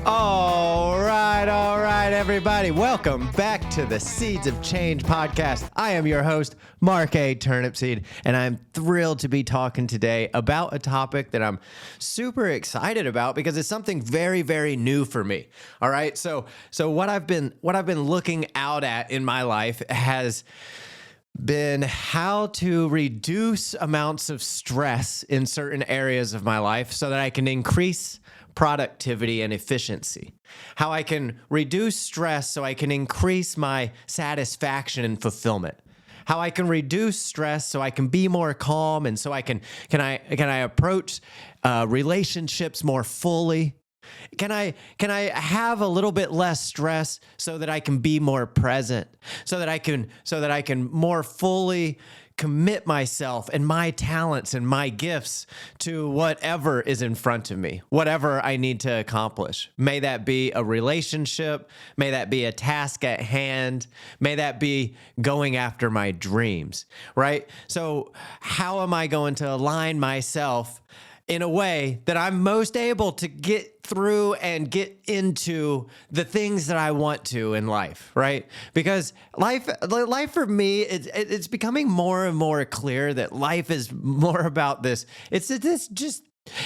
All right, everybody. Welcome back to the Seeds of Change podcast. I am your host, Mark A. Turnipseed, and I'm thrilled to be talking today about a topic that I'm super excited about because it's something very, very new for me. All right, so what I've been looking out at in my life has been how to reduce amounts of stress in certain areas of my life so that I can increase productivity and efficiency. How I can reduce stress so I can increase my satisfaction and fulfillment. How I can reduce stress so I can be more calm and so I can approach relationships more fully. Can I have a little bit less stress so that I can be more present, so that I can more fully commit myself and my talents and my gifts to whatever is in front of me, whatever I need to accomplish. May that be a relationship, may that be a task at hand, may that be going after my dreams, right? So how am I going to align myself in a way that I'm most able to get through and get into the things that I want to in life, right? Because life for me, it's becoming more and more clear that life is more about this. It's this just.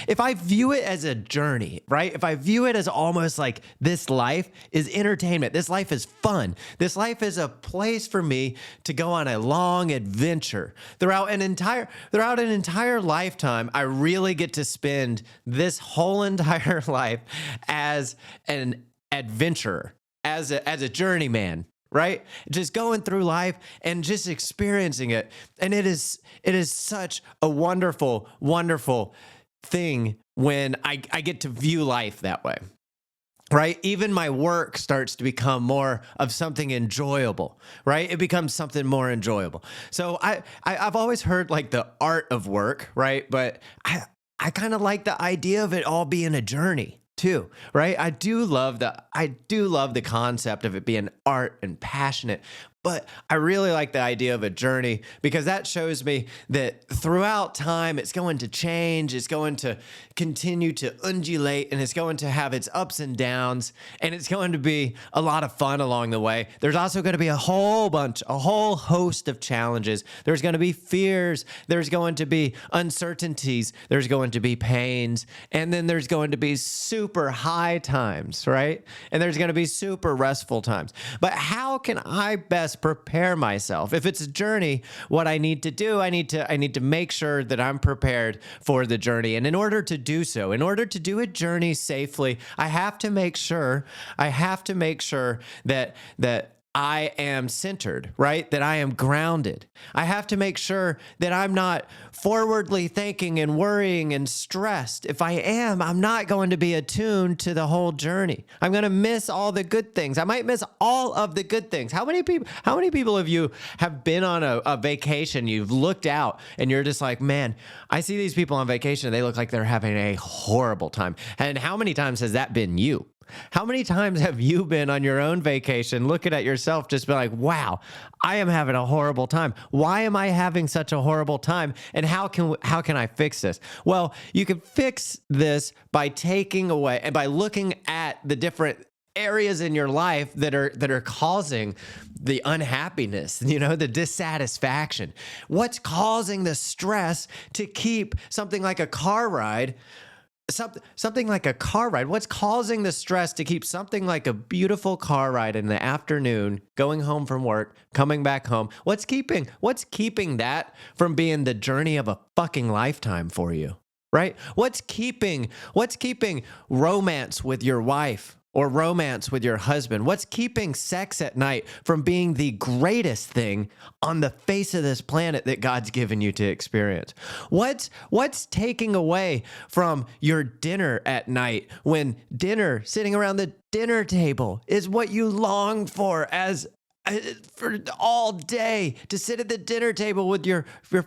If I view it as a journey, right? If I view it as almost like this life is entertainment, this life is fun, this life is a place for me to go on a long adventure. Throughout an entire lifetime, I really get to spend this whole entire life as an adventurer, as a journeyman. Right? Just going through life and just experiencing it. And it is such a wonderful, wonderful thing when I get to view life that way. Right? Even my work starts to become more of something enjoyable, right? It becomes something more enjoyable. So I've always heard like the art of work, right? But I kind of like the idea of it all being a journey too, right? I do love the concept of it being art and passionate, but I really like the idea of a journey because that shows me that throughout time, it's going to change. It's going to continue to undulate and it's going to have its ups and downs and it's going to be a lot of fun along the way. There's also going to be a whole host of challenges. There's going to be fears. There's going to be uncertainties. There's going to be pains. And then there's going to be super high times, right? And there's going to be super restful times. But how can I best prepare myself? If it's a journey, what I need to do, I need to make sure that I'm prepared for the journey. And in order to do so, in order to do a journey safely, I have to make sure that I am centered, right? That I am grounded. I have to make sure that I'm not forwardly thinking and worrying and stressed. If I am, I'm not going to be attuned to the whole journey. I'm going to miss all the good things. I might miss all of the good things. How many people of you have been on a vacation? You've looked out and you're just like, man, I see these people on vacation and they look like they're having a horrible time. And how many times has that been you? How many times have you been on your own vacation looking at yourself, just be like, wow, I am having a horrible time. Why am I having such a horrible time? And how can I fix this? Well, you can fix this by taking away and by looking at the different areas in your life that are causing the unhappiness, the dissatisfaction. What's causing the stress to keep something like a car ride? Something like a car ride. What's causing the stress to keep something like a beautiful car ride in the afternoon, going home from work, coming back home? What's keeping that from being the journey of a fucking lifetime for you, right? What's keeping romance with your wife or romance with your husband? What's keeping sex at night from being the greatest thing on the face of this planet that God's given you to experience? What's taking away from your dinner at night when dinner, sitting around the dinner table, is what you long for as for all day, to sit at the dinner table with your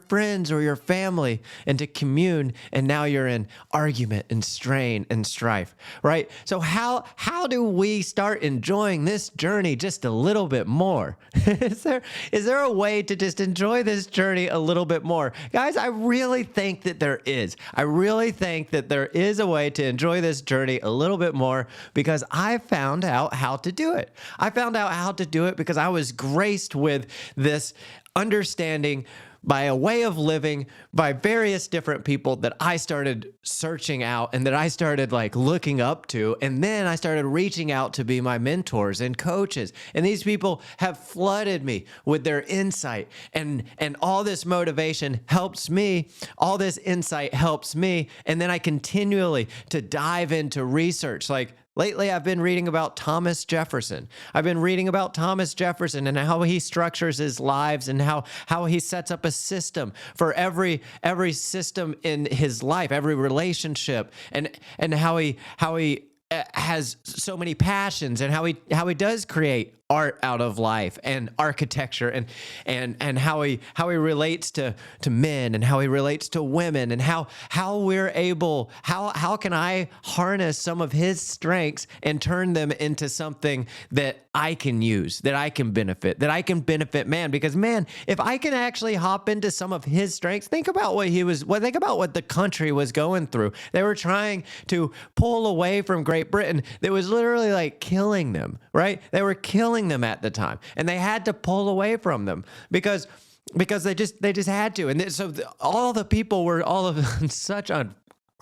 friends or your family and to commune, and now you're in argument and strain and strife, right? So how do we start enjoying this journey just a little bit more? Is there a way to just enjoy this journey a little bit more? Guys, I really think that there is. I really think that there is a way to enjoy this journey a little bit more, because I found out how to do it. I found out how to do it because I was graced with this understanding by a way of living by various different people that I started searching out and that I started like looking up to. And then I started reaching out to be my mentors and coaches. And these people have flooded me with their insight, and all this motivation helps me. All this insight helps me. And then I continually to dive into research. Like, lately, I've been reading about Thomas Jefferson. I've been reading about Thomas Jefferson and how he structures his lives and how he sets up a system for every system in his life, every relationship, and how he has so many passions, and how he does create art out of life and architecture, and how he relates to men, and how he relates to women, and how can I harness some of his strengths and turn them into something that I can use, that I can benefit man. Because man, if I can actually hop into some of his strengths, think about what the country was going through. They were trying to pull away from Great Britain. That was literally like killing them, right? They were killing them at the time, and they had to pull away from them because they just had to. And so all the people were all of such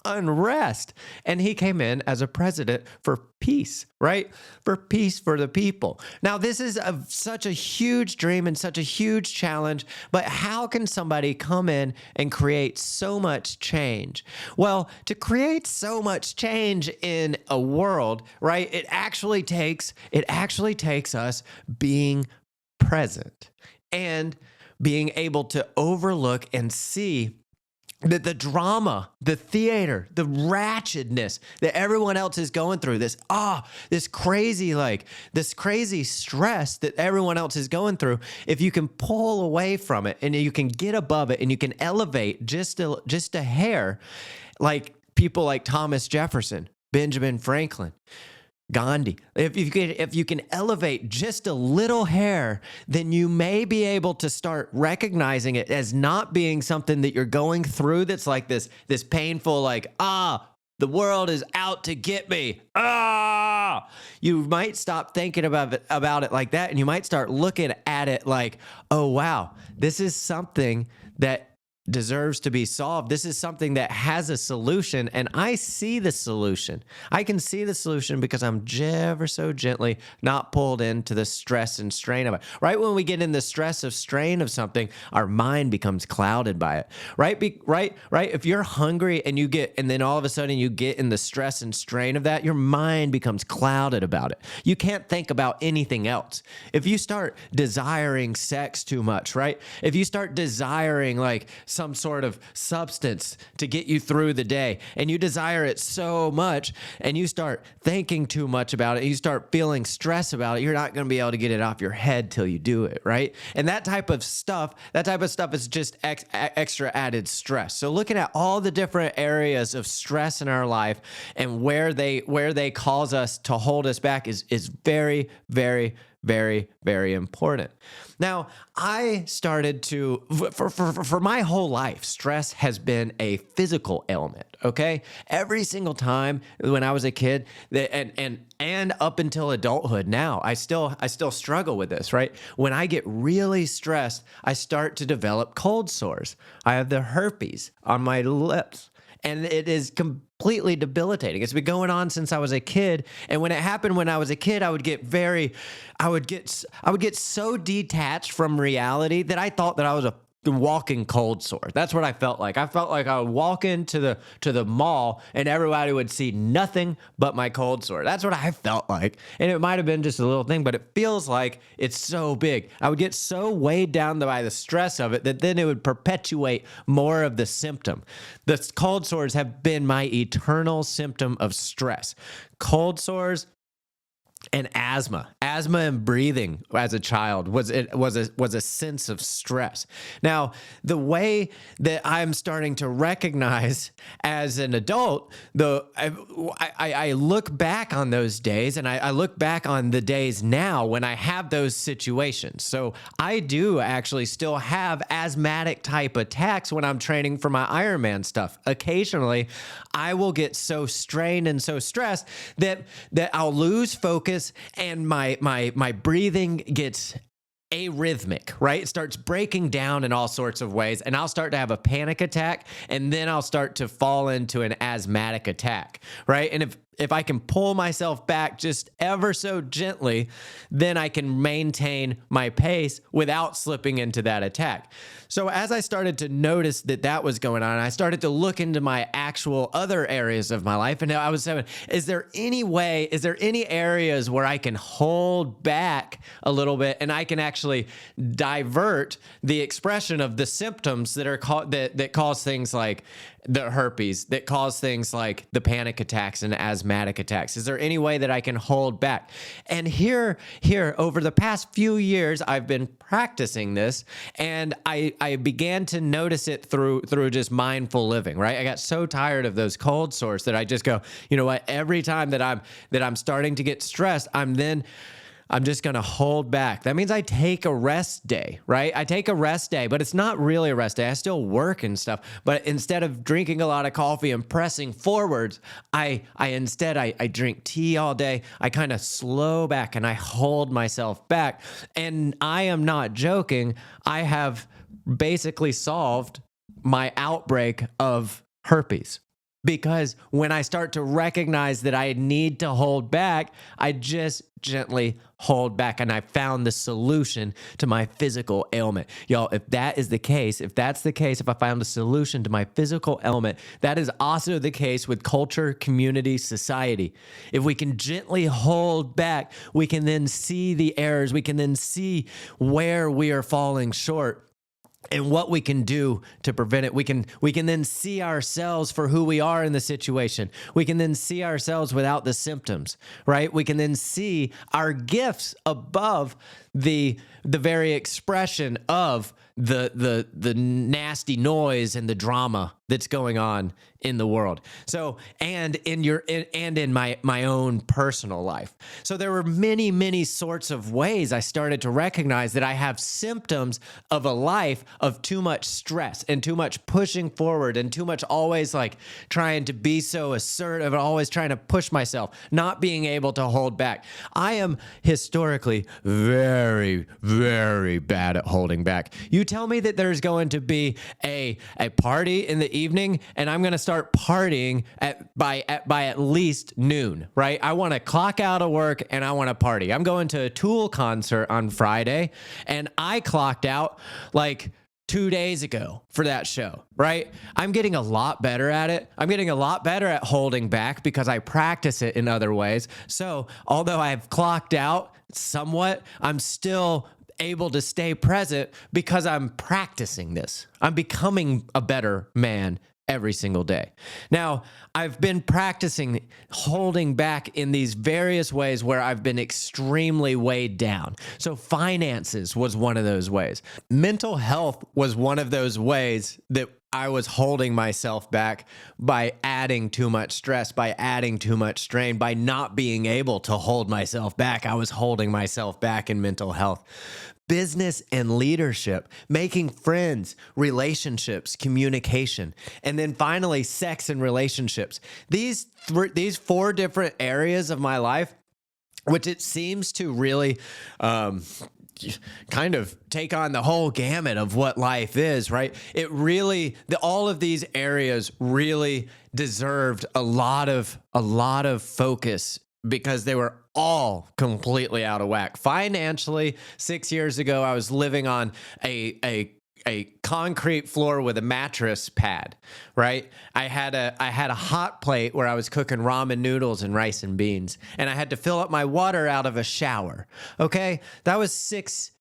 unrest, and he came in as a president for peace, right? For peace for the people. Now, this is such a huge dream and such a huge challenge, but how can somebody come in and create so much change? Well, to create so much change in a world, right, it actually takes us being present and being able to overlook and see that the drama, the theater, the ratchetness that everyone else is going through, this crazy stress that everyone else is going through, if you can pull away from it and you can get above it and you can elevate just a hair, like people like Thomas Jefferson, Benjamin Franklin, Gandhi. If you can elevate just a little hair, then you may be able to start recognizing it as not being something that you're going through that's like this painful, like, the world is out to get me. You might stop thinking about it like that, and you might start looking at it like, oh wow, this is something that deserves to be solved. This is something that has a solution, and I see the solution. I can see the solution because I'm ever so gently not pulled into the stress and strain of it. Right when we get in the stress of strain of something, our mind becomes clouded by it. Right? If you're hungry and then all of a sudden you get in the stress and strain of that, your mind becomes clouded about it. You can't think about anything else. If you start desiring sex too much, right? If you start desiring like some sort of substance to get you through the day, and you desire it so much, and you start thinking too much about it, and you start feeling stress about it, you're not going to be able to get it off your head till you do it, right? And that type of stuff is just extra added stress. So looking at all the different areas of stress in our life and where they cause us to hold us back is very, very, very, very important. Now, I started to, for my whole life, stress has been a physical ailment, okay? Every single time when I was a kid, and up until adulthood now, I still struggle with this, right? When I get really stressed, I start to develop cold sores. I have the herpes on my lips, and it is completely debilitating. It's been going on since I was a kid. And when it happened when I was a kid, I would get so detached from reality that I thought that I was a walking cold sore. That's what I felt like. I felt like I would walk into the mall and everybody would see nothing but my cold sore. That's what I felt like. And it might have been just a little thing, but it feels like it's so big. I would get so weighed down by the stress of it that then it would perpetuate more of the symptom. The cold sores have been my eternal symptom of stress. Cold sores, and asthma and breathing as a child was a sense of stress. Now, the way that I'm starting to recognize as an adult, I look back on those days, and I look back on the days now when I have those situations. So I do actually still have asthmatic type attacks when I'm training for my Ironman stuff. Occasionally, I will get so strained and so stressed that I'll lose focus, and my breathing gets arrhythmic, right? It starts breaking down in all sorts of ways, and I'll start to have a panic attack, and then I'll start to fall into an asthmatic attack, right? And if I can pull myself back just ever so gently, then I can maintain my pace without slipping into that attack. So as I started to notice that was going on, I started to look into my actual other areas of my life, and I was saying, is there any areas where I can hold back a little bit, and I can actually divert the expression of the symptoms that are that cause things like the herpes, that cause things like the panic attacks and asthmatic attacks? Is there any way that I can hold back? And here, over the past few years, I've been practicing this, and I began to notice it through just mindful living, right? I got so tired of those cold sores that I just go, you know what? Every time that I'm starting to get stressed, I'm just going to hold back. That means I take a rest day, right? I take a rest day, but it's not really a rest day. I still work and stuff, but instead of drinking a lot of coffee and pressing forwards, I drink tea all day. I kind of slow back and I hold myself back. And I am not joking. I have basically solved my outbreak of herpes. Because when I start to recognize that I need to hold back, I just gently hold back, and I found the solution to my physical ailment. Y'all, if that's the case, if I found a solution to my physical ailment, that is also the case with culture, community, society. If we can gently hold back, we can then see the errors. We can then see where we are falling short and what we can do to prevent it. We can then see ourselves for who we are in the situation. We can then see ourselves without the symptoms, right? We can then see our gifts above the very expression of the nasty noise and the drama that's going on in the world. So, and in my own personal life. So there were many sorts of ways I started to recognize that I have symptoms of a life of too much stress and too much pushing forward and too much always like trying to be so assertive and always trying to push myself, not being able to hold back. I am historically very, very bad at holding back. You tell me that there's going to be a party in the evening, and I'm going to start partying by at least noon, right? I want to clock out of work and I want to party. I'm going to a Tool concert on Friday, and I clocked out like 2 days ago for that show, right? I'm getting a lot better at it. I'm getting a lot better at holding back because I practice it in other ways. So although I've clocked out somewhat, I'm still able to stay present because I'm practicing this. I'm becoming a better man every single day. Now, I've been practicing holding back in these various ways where I've been extremely weighed down. So finances was one of those ways. Mental health was one of those ways that I was holding myself back by adding too much stress, by adding too much strain, by not being able to hold myself back. I was holding myself back in mental health. Business and leadership, making friends, relationships, communication, and then finally sex and relationships. These 4 different areas of my life, which it seems to really kind of take on the whole gamut of what life is, right? It really, all of these areas really deserved a lot of focus because they were all completely out of whack. Financially, 6 years ago, I was living on a concrete floor with a mattress pad, right? I had a hot plate where I was cooking ramen noodles and rice and beans, and I had to fill up my water out of a shower. Okay? That was 6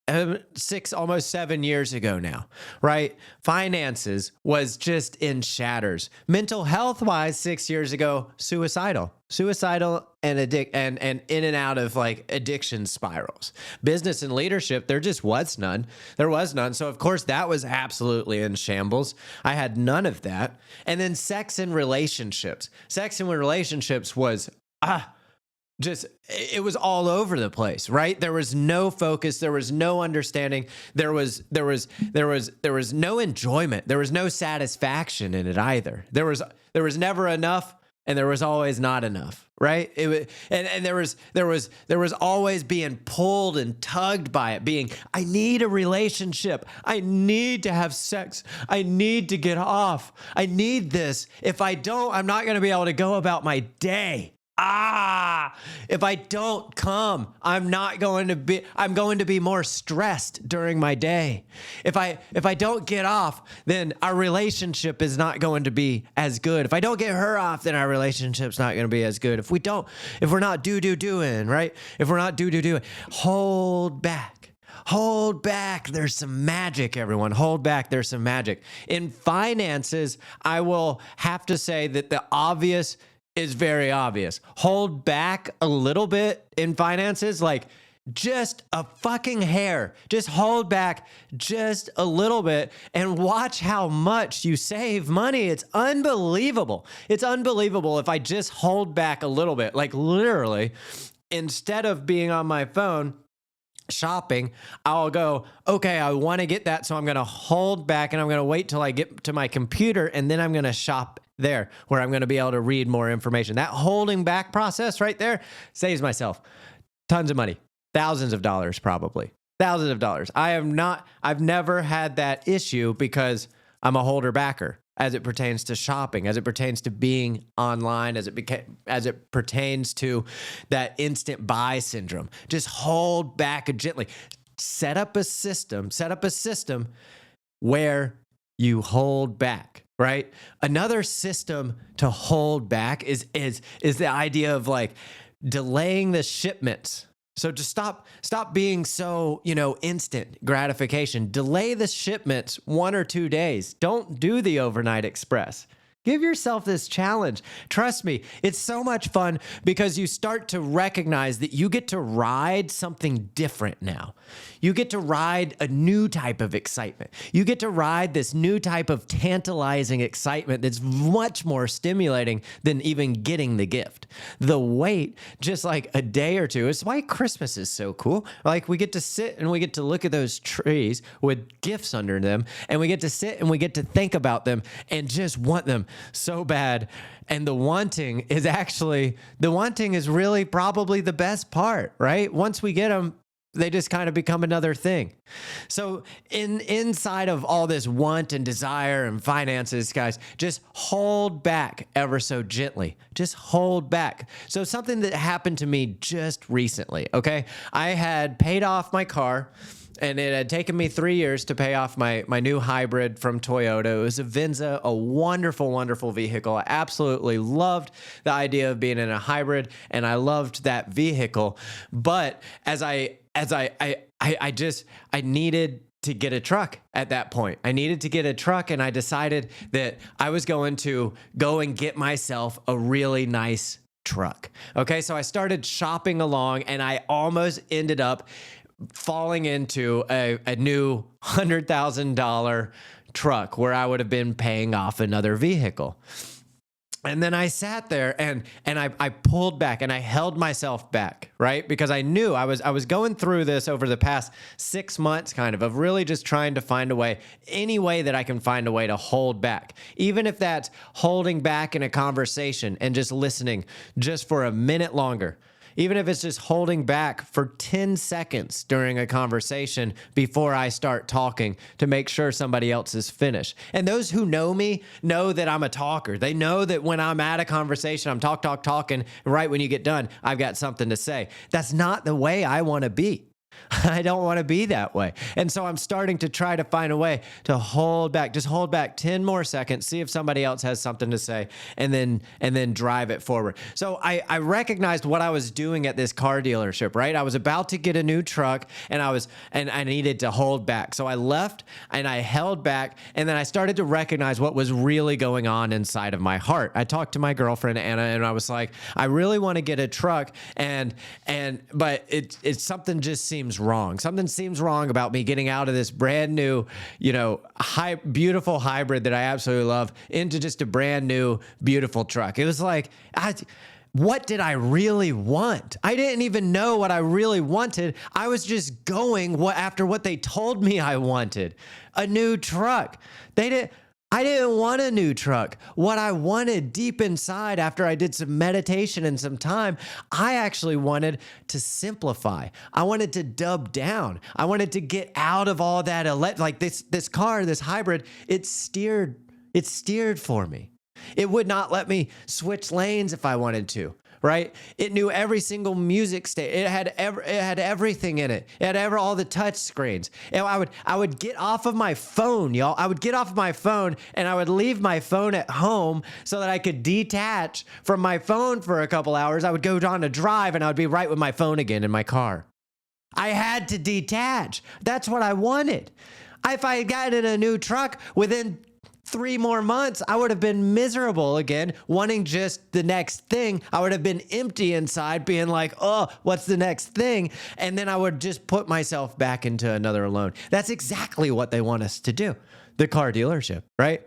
almost 7 years ago now, right? Finances was just in shatters. Mental health wise, 6 years ago, suicidal and and in and out of like addiction spirals. Business and leadership, there just was none. There was none. So of course that was absolutely in shambles. I had none of that. And then sex and relationships. Sex and relationships was just it was all over the place, right? There was no focus, there was no understanding, there was no enjoyment, there was no satisfaction in it either. There was never enough, and there was always not enough, right? It was, and there was always being pulled and tugged by it, being, I need a relationship, I need to have sex, I need to get off, I need this. If I don't, I'm not going to be able to go about my day. If I don't come, I'm going to be more stressed during my day. If I don't get off, then our relationship is not going to be as good. If I don't get her off, then our relationship's not going to be as good. If we're not doing, right? If we're not doing, hold back. Hold back. There's some magic, everyone. Hold back. There's some magic. In finances, I will have to say that the obvious is very obvious. Hold back a little bit in finances, like just a fucking hair. Just hold back just a little bit and watch how much you save money. It's unbelievable. It's unbelievable if I just hold back a little bit. Like literally, instead of being on my phone shopping, I'll go, okay, I want to get that, so I'm going to hold back and I'm going to wait till I get to my computer, and then I'm going to shop there where I'm going to be able to read more information. That holding back process right there saves myself tons of money, thousands of dollars, probably thousands of dollars. I've never had that issue because I'm a holder backer as it pertains to shopping, as it pertains to being online, as it pertains to that instant buy syndrome. Just hold back gently. Set up a system where you hold back. Right? Another system to hold back is the idea of like delaying the shipments. So just stop being so, instant gratification. Delay the shipments 1 or 2 days. Don't do the overnight express. Give yourself this challenge. Trust me, it's so much fun because you start to recognize that you get to ride something different now. You get to ride a new type of excitement. You get to ride this new type of tantalizing excitement that's much more stimulating than even getting the gift. The wait, just like a day or two, is why Christmas is so cool. Like we get to sit and we get to look at those trees with gifts under them, and we get to sit and we get to think about them and just want them so bad. And the wanting is really probably the best part, right? Once we get them, they just kind of become another thing. So inside of all this want and desire and finances, guys, just hold back ever so gently. Just hold back. So something that happened to me just recently, okay? I had paid off my car, and it had taken me 3 years to pay off my new hybrid from Toyota. It was a Venza, a wonderful, wonderful vehicle. I absolutely loved the idea of being in a hybrid, and I loved that vehicle. But I needed to get a truck at that point. I needed to get a truck, and I decided that I was going to go and get myself a really nice truck. Okay, so I started shopping along, and I almost ended up falling into a new $100,000 truck where I would have been paying off another vehicle. And then I sat there and I pulled back and I held myself back, right? Because I knew I was going through this over the past 6 months kind of really just trying to find a way, any way that I can find a way to hold back. Even if that's holding back in a conversation and just listening just for a minute longer. Even if it's just holding back for 10 seconds during a conversation before I start talking to make sure somebody else is finished. And those who know me know that I'm a talker. They know that when I'm at a conversation, I'm talking. Right when you get done, I've got something to say. That's not the way I want to be. I don't want to be that way. And so I'm starting to try to find a way to hold back, just hold back 10 more seconds, see if somebody else has something to say, and then drive it forward. So I recognized what I was doing at this car dealership, right? I was about to get a new truck and I needed to hold back. So I left and I held back, and then I started to recognize what was really going on inside of my heart. I talked to my girlfriend Anna, and I was like, I really want to get a truck, but it's something just seems wrong. Something seems wrong about me getting out of this brand new, beautiful hybrid that I absolutely love into just a brand new, beautiful truck. It was like, what did I really want? I didn't even know what I really wanted. I was just going after what they told me I wanted, a new truck. I didn't want a new truck. What I wanted deep inside, after I did some meditation and some time, I actually wanted to simplify. I wanted to dub down. I wanted to get out of all that like this car, this hybrid. It steered for me. It would not let me switch lanes if I wanted to. Right? It knew every single music station. It had everything in it. It had all the touch screens. And I would get off of my phone, y'all. I would get off of my phone and I would leave my phone at home so that I could detach from my phone for a couple hours. I would go on a drive and I would be right with my phone again in my car. I had to detach. That's what I wanted. If I had gotten a new truck within 3 more months, I would have been miserable again, wanting just the next thing. I would have been empty inside, being like, oh, what's the next thing? And then I would just put myself back into another loan. That's exactly what they want us to do. The car dealership, right?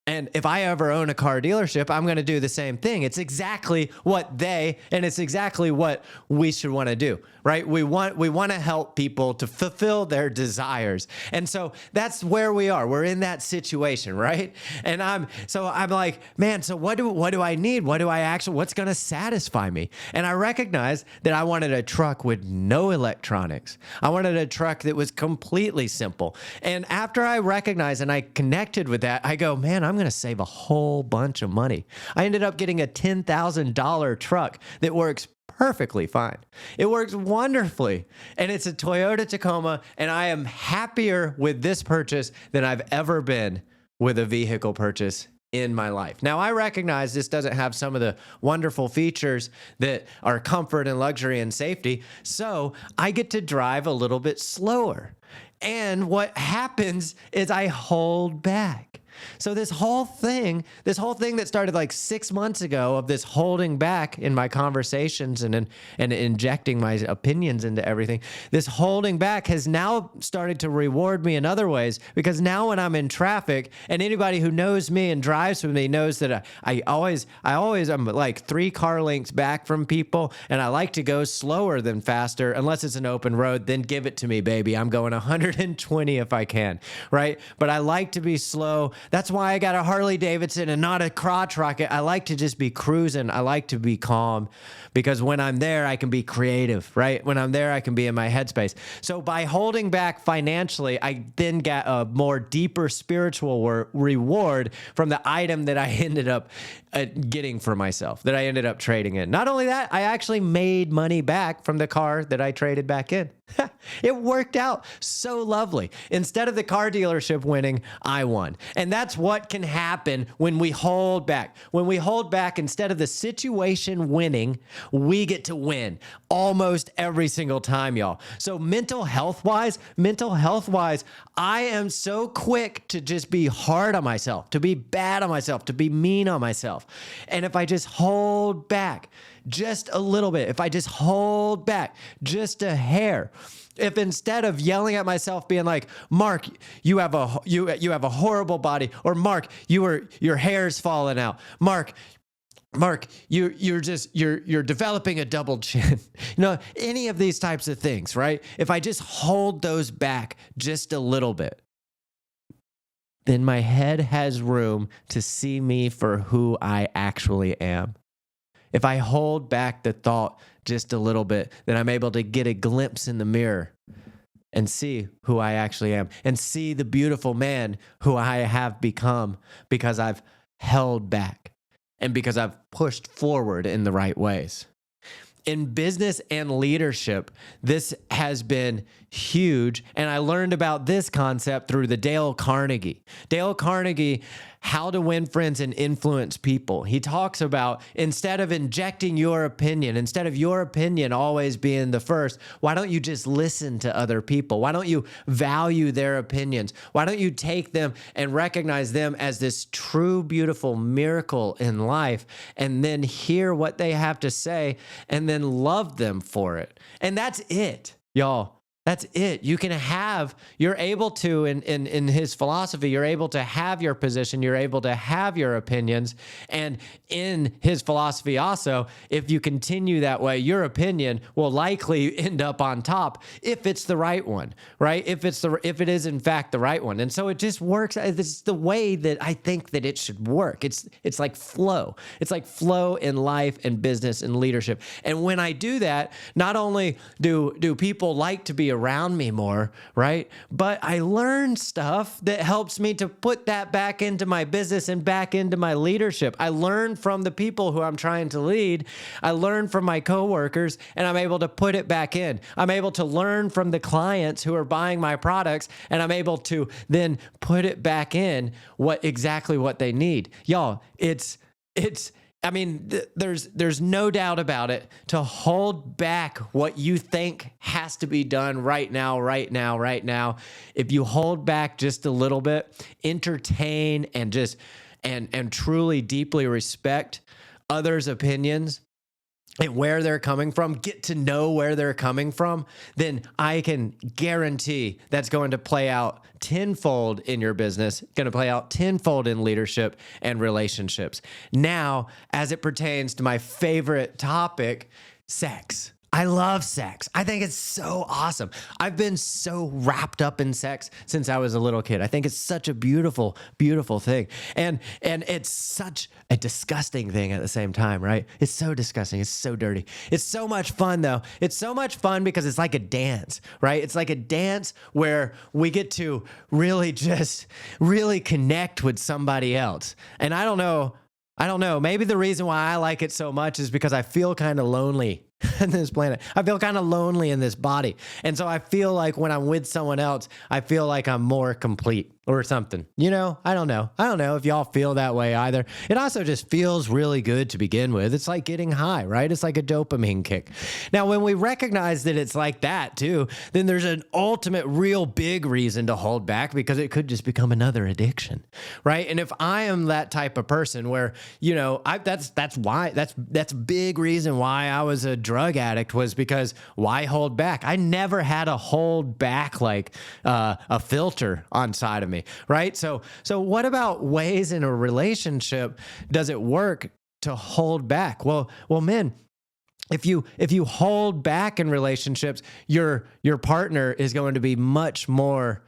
And if I ever own a car dealership, I'm going to do the same thing. It's exactly it's exactly what we should want to do, right? We want to help people to fulfill their desires. And so that's where we are. We're in that situation, right? And I'm like, man, so what do I need? What's going to satisfy me? And I recognized that I wanted a truck with no electronics. I wanted a truck that was completely simple. And after I recognized and I connected with that, I go, man, I'm going to save a whole bunch of money. I ended up getting a $10,000 truck that works perfectly fine. It works wonderfully. And it's a Toyota Tacoma. And I am happier with this purchase than I've ever been with a vehicle purchase in my life. Now, I recognize this doesn't have some of the wonderful features that are comfort and luxury and safety. So I get to drive a little bit slower. And what happens is I hold back. So this whole thing that started like 6 months ago of this holding back in my conversations and injecting my opinions into everything, this holding back has now started to reward me in other ways, because now when I'm in traffic, and anybody who knows me and drives with me knows that I always I'm like 3 car lengths back from people, and I like to go slower than faster unless it's an open road. Then give it to me, baby. I'm going 120 if I can, right? But I like to be slow. That's why I got a Harley Davidson and not a crotch rocket. I like to just be cruising. I like to be calm, because when I'm there, I can be creative, right? When I'm there, I can be in my headspace. So by holding back financially, I then get a more deeper spiritual reward from the item that I ended up getting for myself, that I ended up trading in. Not only that, I actually made money back from the car that I traded back in. It worked out so lovely. Instead of the car dealership winning, I won. And that's what can happen when we hold back. When we hold back, instead of the situation winning, we get to win almost every single time, y'all. So mental health wise, I am so quick to just be hard on myself, to be bad on myself, to be mean on myself. And if I just hold back just a little bit, if I just hold back just a hair, if instead of yelling at myself, being like, Mark, you have a horrible body, or Mark, your hair's falling out, Mark, you're developing a double chin. Any of these types of things, right? If I just hold those back just a little bit, then my head has room to see me for who I actually am. If I hold back the thought just a little bit, then I'm able to get a glimpse in the mirror and see who I actually am, and see the beautiful man who I have become, because I've held back and because I've pushed forward in the right ways. in business and leadership, this has been huge. And I learned about this concept through the Dale Carnegie. Dale Carnegie, How to Win Friends and Influence People. He talks about, instead of injecting your opinion, instead of your opinion always being the first, why don't you just listen to other people? Why don't you value their opinions? Why don't you take them and recognize them as this true, beautiful miracle in life, and then hear what they have to say and then love them for it? And that's it, y'all. That's it. You're able to, in his philosophy, you're able to have your position, you're able to have your opinions. And in his philosophy also, if you continue that way, your opinion will likely end up on top if it's the right one, right? If it is in fact the right one. And so it just works. It's the way that I think that it should work. It's like flow. It's like flow in life and business and leadership. And when I do that, not only do people like to be around me more, right? But I learn stuff that helps me to put that back into my business and back into my leadership. I learn from the people who I'm trying to lead. I learn from my coworkers, and I'm able to put it back in. I'm able to learn from the clients who are buying my products, and I'm able to then put it back in exactly what they need. Y'all, there's no doubt about it. To hold back what you think has to be done right now. If you hold back just a little bit, entertain and truly deeply respect others' opinions and where they're coming from, get to know where they're coming from, then I can guarantee that's going to play out tenfold in your business, going to play out tenfold in leadership and relationships. Now, as it pertains to my favorite topic, sex. I love sex. I think it's so awesome. I've been so wrapped up in sex since I was a little kid. I think it's such a beautiful, beautiful thing. And it's such a disgusting thing at the same time, right? It's so disgusting. It's so dirty. It's so much fun though. It's so much fun because it's like a dance, right? It's like a dance where we get to really connect with somebody else. And I don't know. Maybe the reason why I like it so much is because I feel kind of lonely in this planet. I feel kind of lonely in this body. And so I feel like when I'm with someone else, I feel like I'm more complete or something. I don't know. I don't know if y'all feel that way either. It also just feels really good to begin with. It's like getting high, right? It's like a dopamine kick. Now, when we recognize that it's like that too, then there's an ultimate real big reason to hold back, because it could just become another addiction, right? And if I am that type of person where, that's a big reason why I was a drug addict, was because why hold back? I never had a hold back like a filter on side of me, right? So what about ways in a relationship does it work to hold back? Well, men, if you hold back in relationships, your partner is going to be much more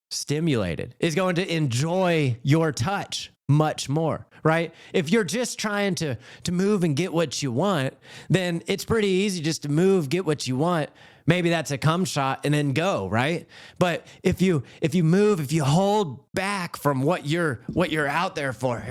stimulated, is going to enjoy your touch much more, right? If you're just trying to move and get what you want, then it's pretty easy just to move, get what you want. Maybe that's a cum shot and then go, right? But if you hold back from what you're out there for,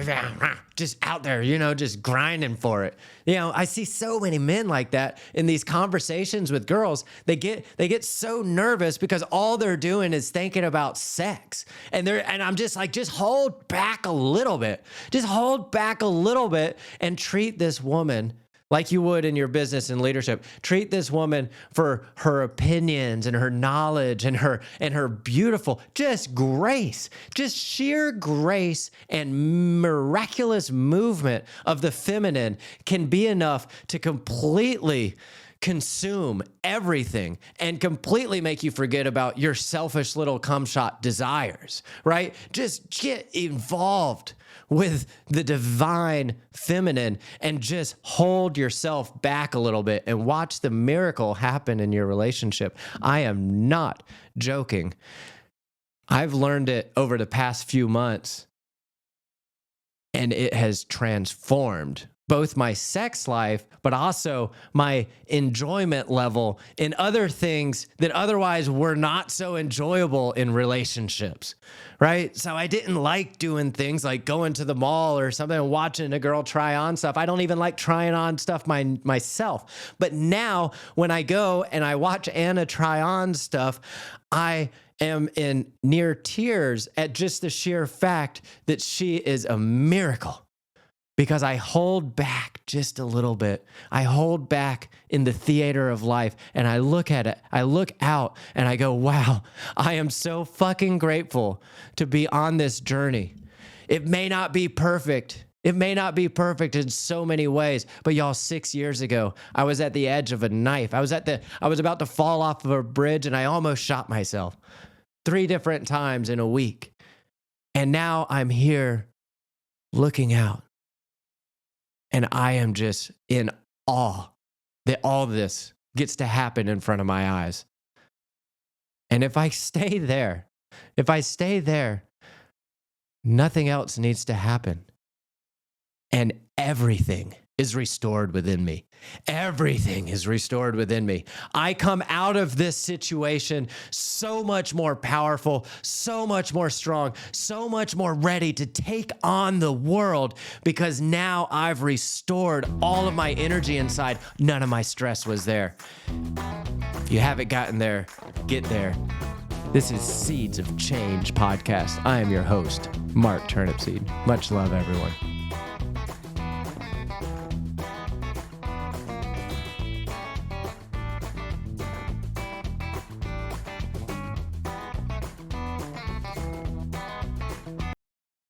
just out there, just grinding for it. I see so many men like that in these conversations with girls. They get so nervous because all they're doing is thinking about sex. And I'm just like, just hold back a little bit. Just hold back a little bit and treat this woman like you would in your business and leadership. Treat this woman for her opinions and her knowledge and her beautiful, just grace, just sheer grace and miraculous movement of the feminine can be enough to completely consume everything and completely make you forget about your selfish little cum shot desires, right? Just get involved with the divine feminine and just hold yourself back a little bit and watch the miracle happen in your relationship. I am not joking. I've learned it over the past few months, and it has transformed both my sex life, but also my enjoyment level in other things that otherwise were not so enjoyable in relationships, right? So I didn't like doing things like going to the mall or something and watching a girl try on stuff. I don't even like trying on stuff myself. But now when I go and I watch Anna try on stuff, I am in near tears at just the sheer fact that she is a miracle. Because I hold back just a little bit. I hold back in the theater of life and I look at it. I look out and I go, wow, I am so fucking grateful to be on this journey. It may not be perfect. It may not be perfect in so many ways, but y'all, 6 years ago, I was at the edge of a knife. I was about to fall off of a bridge and I almost shot myself 3 different times in a week. And now I'm here looking out. And I am just in awe that all this gets to happen in front of my eyes. And if I stay there, nothing else needs to happen. And everything is restored within me. Everything is restored within me. I come out of this situation so much more powerful, so much more strong, so much more ready to take on the world because now I've restored all of my energy inside. None of my stress was there. If you haven't gotten there, get there. This is Seeds of Change podcast. I am your host, Mark Turnipseed. Much love, everyone.